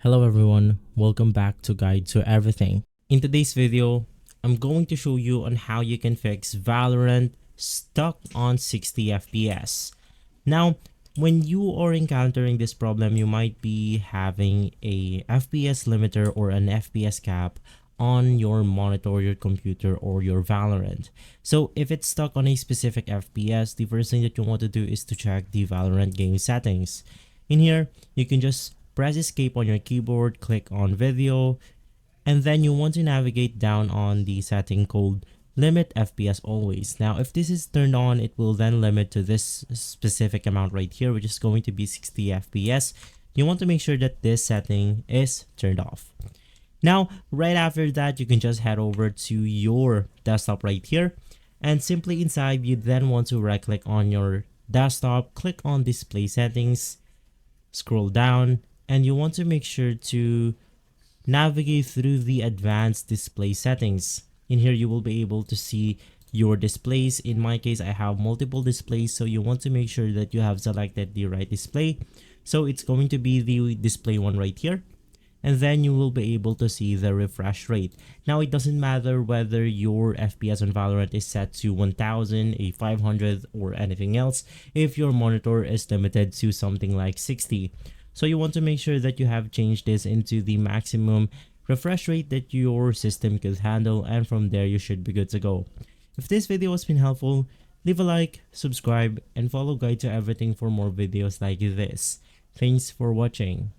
Hello everyone, welcome back to Guide to Everything. In today's video, I'm going to show you on how you can fix Valorant stuck on 60 FPS. Now, when you are encountering this problem, you might be having a FPS limiter or an FPS cap on your monitor, your computer, or your Valorant. So if it's stuck on a specific FPS, the first thing that you want to do is to check the Valorant game settings. In here, you can just press escape on your keyboard, click on video, and then you want to navigate down on the setting called limit FPS always. Now, if this is turned on, it will then limit to this specific amount right here, which is going to be 60 FPS. You want to make sure that this setting is turned off. Now, right after that, you can just head over to your desktop right here, and simply inside, you then want to right click on your desktop, click on display settings, scroll down, and you want to make sure to navigate through the advanced display settings. In here, you will be able to see your displays. In my case, I have multiple displays, so you want to make sure that you have selected the right display. So it's going to be the display one right here. And then you will be able to see the refresh rate. Now, it doesn't matter whether your FPS on Valorant is set to 1000, a 500, or anything else if your monitor is limited to something like 60. So you want to make sure that you have changed this into the maximum refresh rate that your system could handle, and from there you should be good to go. If this video has been helpful, leave a like, subscribe, and follow Guide to Everything for more videos like this. Thanks for watching.